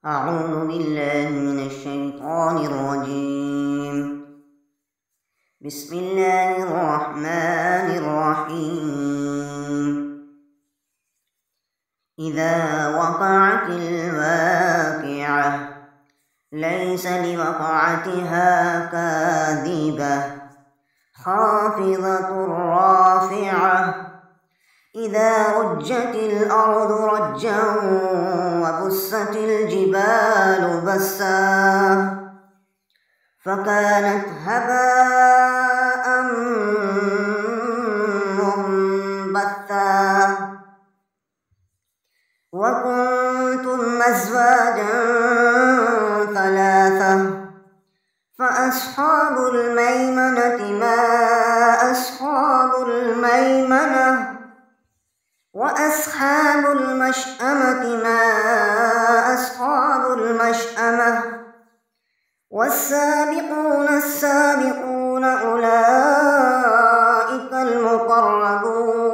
أعوذ بالله من الشيطان الرجيم. بسم الله الرحمن الرحيم. إذا وقعت الواقعة ليس لوقعتها كاذبة خافضة رافعة إذا رجت الأرض رجا وبست الجبال بسا فكانت هباء منبثا وكنتم أزواجا ثلاثة فأصحاب الميمنة ما أصحاب الميمنة وأصحاب المشأمة ما أصحاب المشأمة والسابقون السابقون أولئك المقربون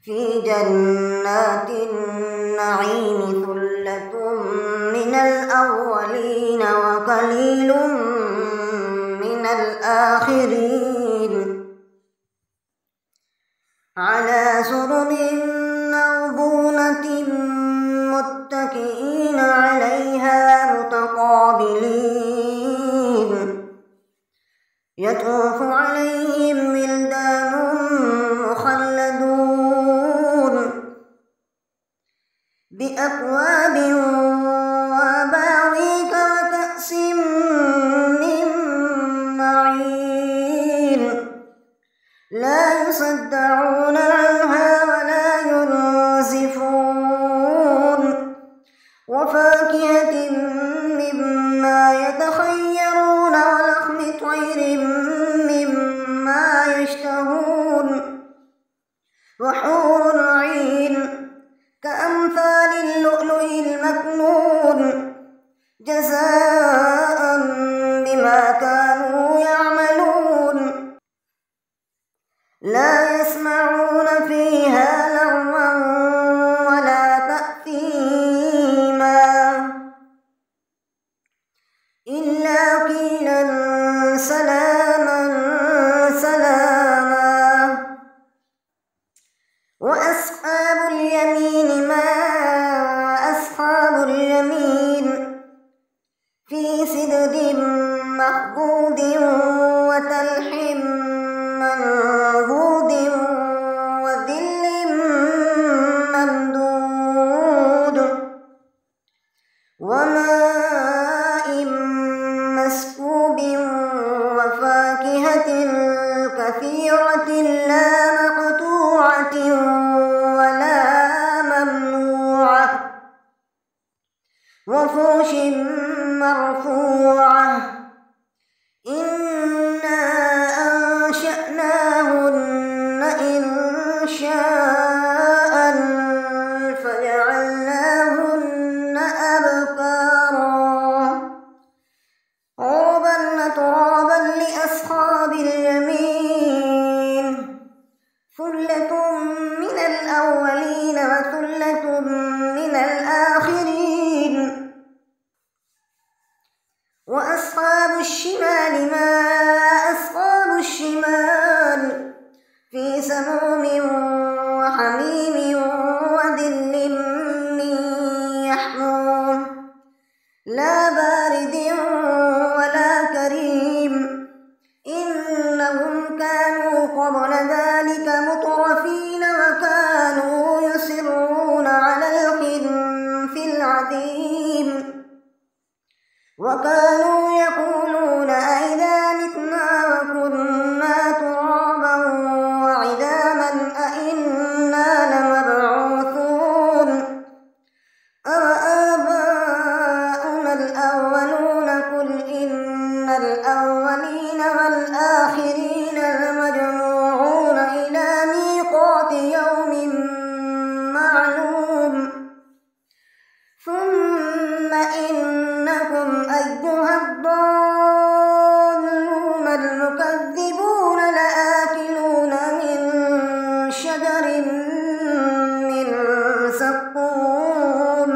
في جنات النعيم ثلة من الأولين وقليل من الآخرين على سرر موضونة متكئين عليها متقابلين يطوف عليهم ولدان مخلدون بأكواب وأباريك وكأس من معين لا يصدعون عنها ولا ينزفون وفاكهة مما يتخيرون ولحم طير مما يشتهون وحور عين كأمثال اللؤلؤ المكنون جزاء بما كانوا يعملون لا يسمعون فيها لغوا ولا تأثيما إلا قيلا سلاما سلاما وأصحاب اليمين ما أصحاب اليمين في سدر مخضود وتلح منضود وظل ممدود وماء مسكوب وفاكهة كثيرة لا مقطوعة ولا ممنوعة وفرش مرفوعة إنا أنشأناهن إنشاء فجعلناهن أبكارا عربا أترابا لأصحاب اليمين ثلة من الأولين وثلة من الآخرين وأصحاب الشمال ما أصحاب الشمال في سموم وحميم وظل من يحموم لا بارد ولا كريم إنهم كانوا قبل ذلك مترفين وكانوا يصرون على الخنف العظيم وكانوا يقولون أئذا متنا وكنا ترابا وعظاما أئنا لمبعوثون أوآباؤنا الأولون قل إن الأولين والآخرين لمجموعون إلى ميقات يوم معلوم ثم إنكم أيها الضالون المكذبون لآكلون من شجر من زقوم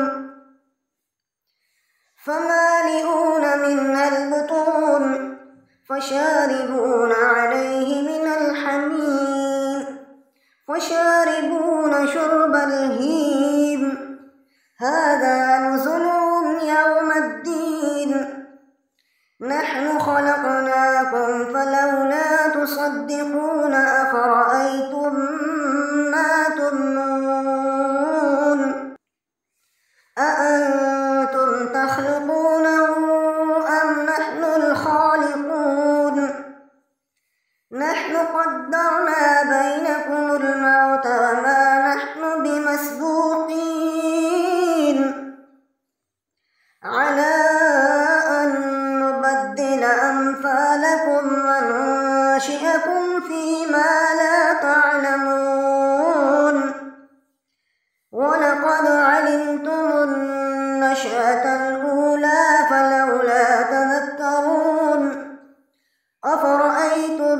النشأة الأولى فلولا تذكرون أفرأيتم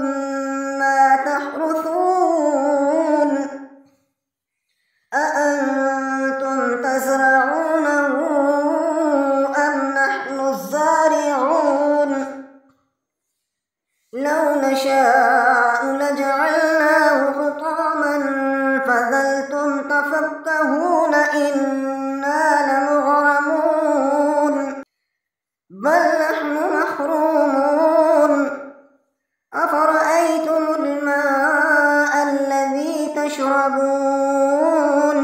ما تحرثون أأنتم تزرعونه أم نحن الزارعون لو نشاء لجعلناه حطاما فظلتم تفكهون إنا لمغرمون بل نحن محرومون أفرأيتم الماء الذي تشربون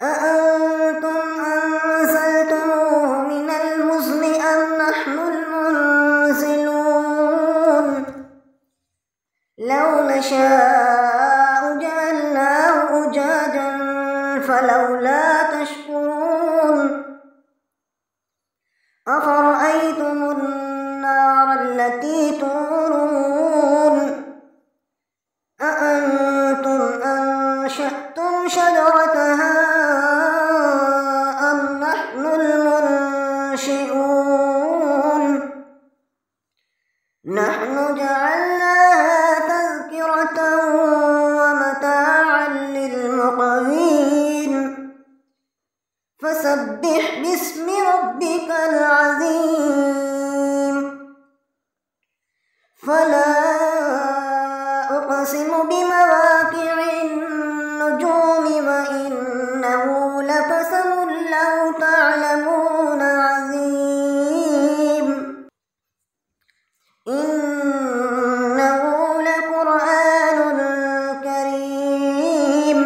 أأنتم أنزلتموه من المزن أم نحن المنزلون لو نشاء جعلناه أجاجا فلولا تشكرون أفرأيتم النار التي تورون أأنتم أنشأتم شجرتها أم نحن المنشئون نحن جعلناها تذكرة ومتاعا للمقوين فسبح باسم ربك العظيم فلا أقسم بمواقع النجوم وإنه لقسم لو تعلمون عظيم إنه لقرآن كريم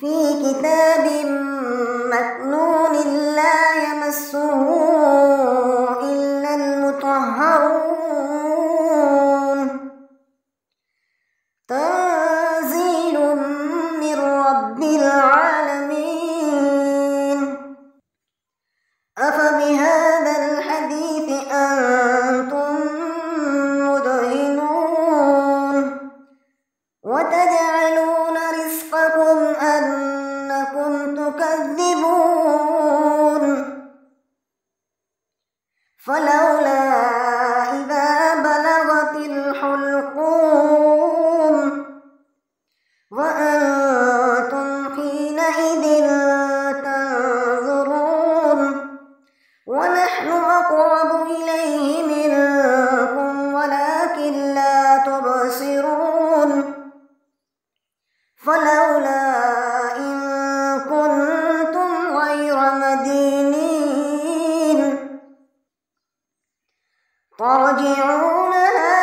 في كتاب مكنون لا يمسه إلا المطهرون تنزيل من رب العالمين أفبهذا الحديث أنتم مدهنون وتجعلون رزقكم أنكم تكذبون فلولا إذا بلغت الحلقوم وأنتم حينئذ تنظرون ونحن أقرب إليه منكم ولكن لا تبصرون فلولا إن كنتم غير مدينين ترجعونها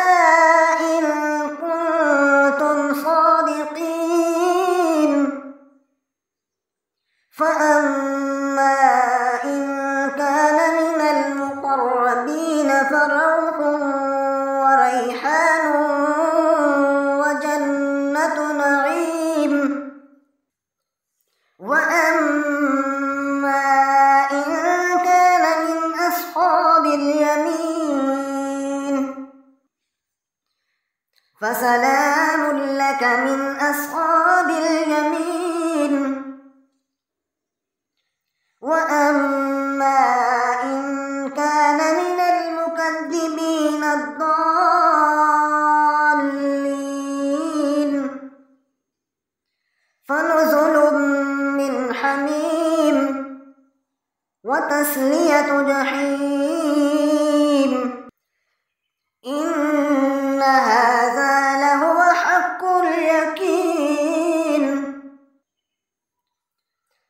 إن كنتم صادقين فأما إن كان من المقربين فروح وريحان وجنة نعيم وأما إن كان من أصحاب اليمين فسلام لك من أصحاب اليمين وأما إن كان من المكذبين الضالين فنزل من حميم وتسلية جحيم إن هذا لهو حق اليقين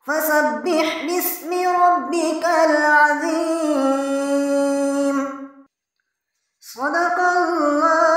فسبح باسم ربك العظيم صدق الله